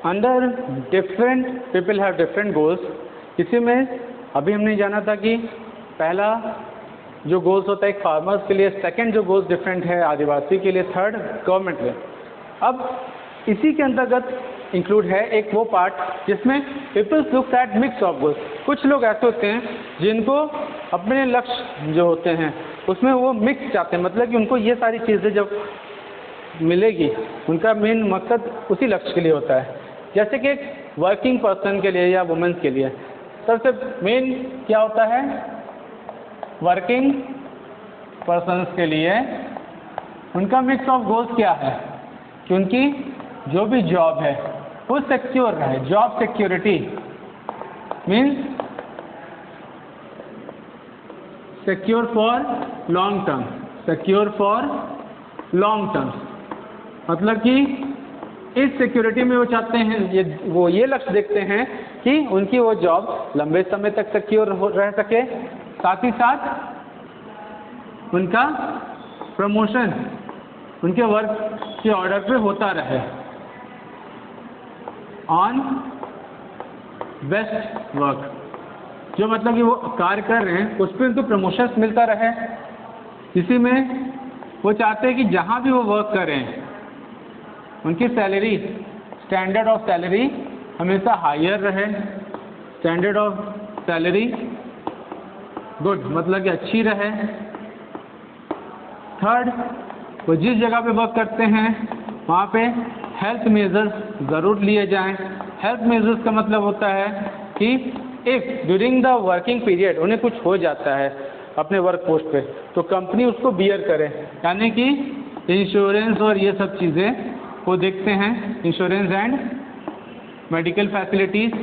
Under different people have different goals, इसी में अभी हमने जाना था कि पहला जो गोल्स होता है एक फार्मर्स के लिए, सेकंड जो गोल्स डिफरेंट है आदिवासी के लिए, थर्ड गवर्नमेंट के लिए। अब इसी के अंतर्गत इंक्लूड है एक वो पार्ट जिसमें peoples looks at mix of goals. कुछ लोग ऐसे होते हैं जिनको अपने लक्ष्य जो होते हैं उसमें वो मिक्स चाहते हैं, मतलब कि उनको ये सारी चीज़ें जब मिलेगी उनका मेन मकसद उसी लक्ष्य के लिए होता है। जैसे कि एक वर्किंग पर्सन के लिए या वुमेन्स के लिए सबसे मेन क्या होता है? वर्किंग पर्सन्स के लिए उनका मिक्स ऑफ गोल्स क्या है कि उनकी जो भी जॉब है वो सिक्योर रहे। Job security means secure for long term, secure for long term, मतलब कि इस सिक्योरिटी में वो चाहते हैं, वो ये लक्ष्य देखते हैं कि उनकी वो जॉब लंबे समय तक सिक्योर रह सके, साथ ही साथ उनका प्रमोशन उनके वर्क के ऑर्डर पे होता रहे, ऑन बेस्ट वर्क, जो मतलब कि वो कार्य कर रहे हैं उस पर उनको प्रमोशन मिलता रहे। इसी में वो चाहते हैं कि जहाँ भी वो वर्क करें उनकी सैलरी, स्टैंडर्ड ऑफ सैलरी हमेशा हायर रहे। स्टैंडर्ड ऑफ सैलरी गुड, मतलब कि अच्छी रहे। थर्ड, वो जिस जगह पे वर्क करते हैं वहाँ पे हेल्थ मेजर्स ज़रूर लिए जाएं। हेल्थ मेजर्स का मतलब होता है कि if during the working period उन्हें कुछ हो जाता है अपने वर्क पोस्ट पे तो कंपनी उसको बियर करे, यानी कि इंश्योरेंस और ये सब चीज़ें वो देखते हैं, इंश्योरेंस एंड मेडिकल फैसिलिटीज़।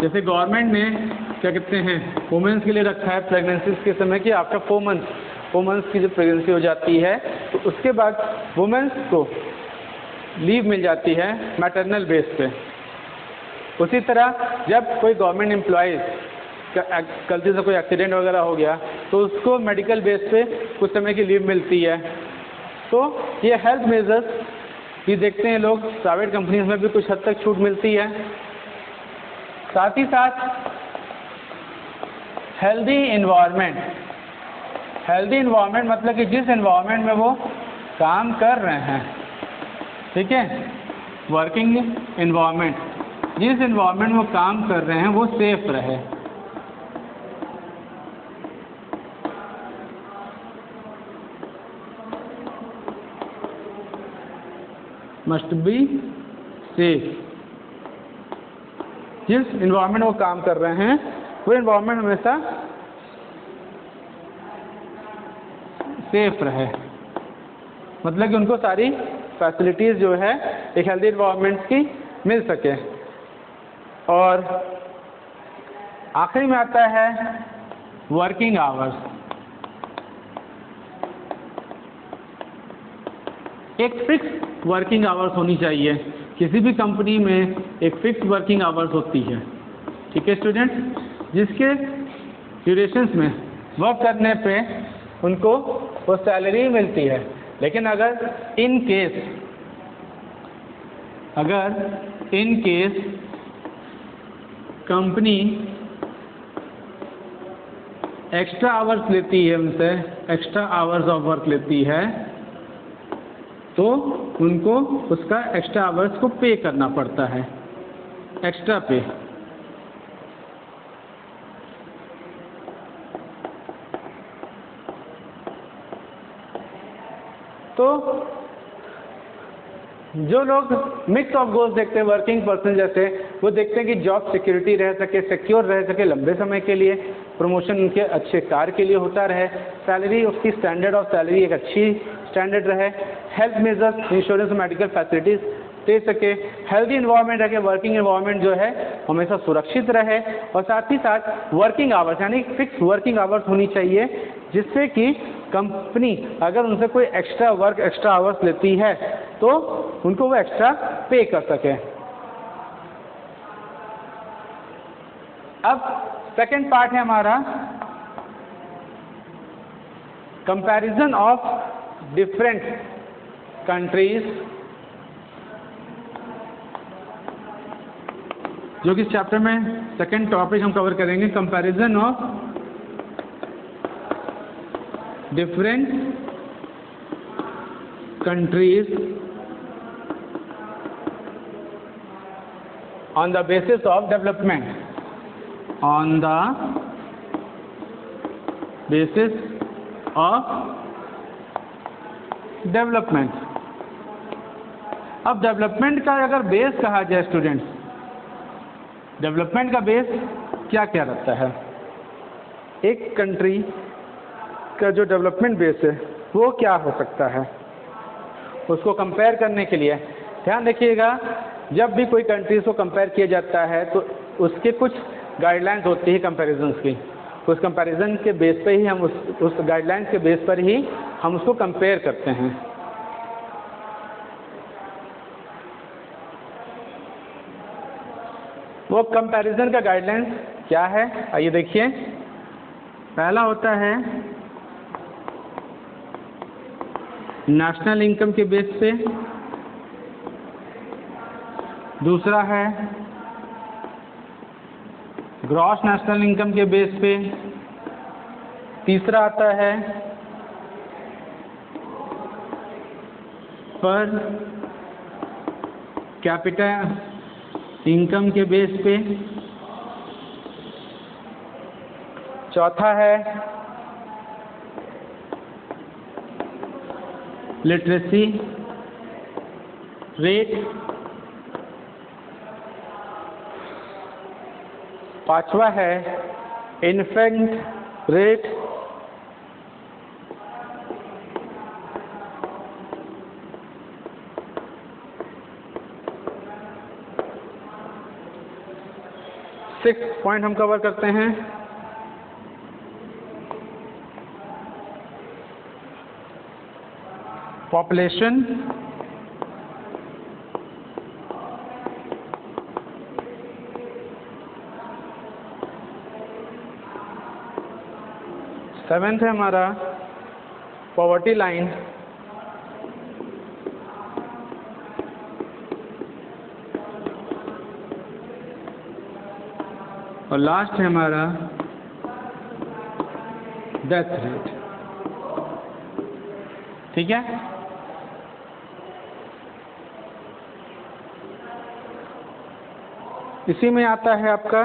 जैसे गवर्नमेंट ने क्या कहते हैं वुमेन्स के लिए रखा है प्रेगनेंसी के समय कि आफ्टर 4 मंथ्स वुमेंस की जब प्रेगनेंसी हो जाती है तो उसके बाद वुमेंस को लीव मिल जाती है मैटरनल बेस पे। उसी तरह जब कोई गवर्नमेंट एम्प्लॉयज़ गलती से कोई एक्सीडेंट वगैरह हो गया तो उसको मेडिकल बेस पे कुछ समय की लीव मिलती है। तो ये हेल्थ मेजर्स भी देखते हैं लोग, प्राइवेट कंपनीज में भी कुछ हद तक छूट मिलती है। साथ ही साथ हेल्दी इन्वायरमेंट, हेल्दी इन्वायरमेंट मतलब कि जिस इन्वायरमेंट में वो काम कर रहे हैं, ठीक है, वर्किंग इन्वायरमेंट, जिस इन्वायरमेंट में वो काम कर रहे हैं वो सेफ रहे। Must be safe. जिस इन्वायरमेंट में वो काम कर रहे हैं वो इन्वायरमेंट हमेशा सेफ रहे, मतलब कि उनको सारी फैसिलिटीज़ जो है एक हेल्दी इन्वायरमेंट की मिल सके। और आखिरी में आता है वर्किंग आवर्स। एक फिक्स वर्किंग आवर्स होनी चाहिए, किसी भी कंपनी में एक फिक्स वर्किंग आवर्स होती है, ठीक है स्टूडेंट, जिसके ड्यूरेशंस में वर्क करने पे उनको वो सैलरी मिलती है। लेकिन अगर in case company extra hours लेती है, उनसे एक्स्ट्रा आवर्स ऑफ वर्क लेती है, तो उनको उसका एक्स्ट्रा आवर्स को पे करना पड़ता है, एक्स्ट्रा पे। तो जो लोग मिक्स ऑफ गोल्स देखते हैं, वर्किंग पर्सन जैसे, वो देखते हैं कि जॉब सिक्योरिटी रह सके, सिक्योर रह सके लंबे समय के लिए, प्रमोशन उनके अच्छे कार्य के लिए होता रहे, सैलरी उसकी स्टैंडर्ड ऑफ सैलरी एक अच्छी स्टैंडर्ड रहे, हेल्थ मेजर्स, इंश्योरेंस और मेडिकल फैसिलिटीज़ दे सके, हेल्दी इन्वायरमेंट रहे, वर्किंग इन्वायरमेंट जो है हमेशा सुरक्षित रहे, और साथ ही साथ वर्किंग आवर्स यानी फिक्स वर्किंग आवर्स होनी चाहिए, जिससे कि कंपनी अगर उनसे कोई एक्स्ट्रा वर्क, एक्स्ट्रा आवर्स लेती है तो उनको वो एक्स्ट्रा पे कर सके। अब सेकंड पार्ट है हमारा कंपैरिजन ऑफ डिफरेंट कंट्रीज, जो कि इस चैप्टर में सेकंड टॉपिक हम कवर करेंगे, comparison of different countries on the basis of development, on the basis of development। अब डेवलपमेंट का अगर बेस कहा जाए स्टूडेंट्स, डेवलपमेंट का बेस क्या क्या रहता है? एक कंट्री का जो डेवलपमेंट बेस है वो क्या हो सकता है, उसको कंपेयर करने के लिए ध्यान रखिएगा, जब भी कोई कंट्रीज को कंपेयर किया जाता है तो उसके कुछ गाइडलाइंस होती है कंपैरिजन्स की, उस कंपैरिजन के बेस पे ही हम उस गाइडलाइंस के बेस पर ही हम उसको कंपेयर करते हैं। वो कंपैरिजन का गाइडलाइंस क्या है, आइए देखिए। पहला होता है नेशनल इनकम के बेस पे, दूसरा है ग्रॉस नेशनल इनकम के बेस पे, तीसरा आता है पर कैपिटा इनकम के बेस पे, चौथा है लिटरेसी रेट, पांचवा है इन्फेंट रेट, सिक्स पॉइंट हम कवर करते हैं पॉपुलेशन, सेवेंथ है हमारा पॉवर्टी लाइन, और लास्ट है हमारा डेथ रेट। ठीक है, इसी में आता है आपका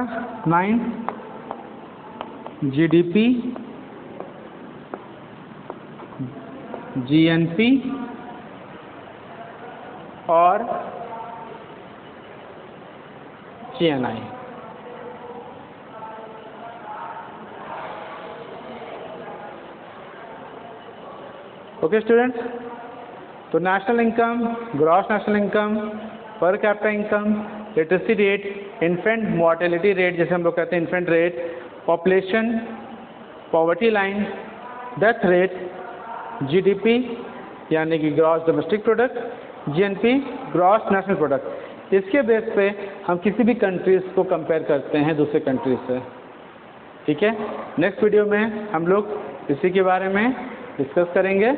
9 जीडीपी, जीएनपी और जीएनआई। ओके स्टूडेंट्स, तो national income, gross national income, per capita income, literacy rate, infant mortality rate जैसे हम लोग कहते हैं infant rate, population, poverty line, death rate, GDP यानी कि gross domestic product, GNP gross national product, इसके base पे हम किसी भी कंट्रीज़ को कंपेयर करते हैं दूसरे कंट्रीज से। ठीक है, नेक्स्ट वीडियो में हम लोग इसी के बारे में डिस्कस करेंगे।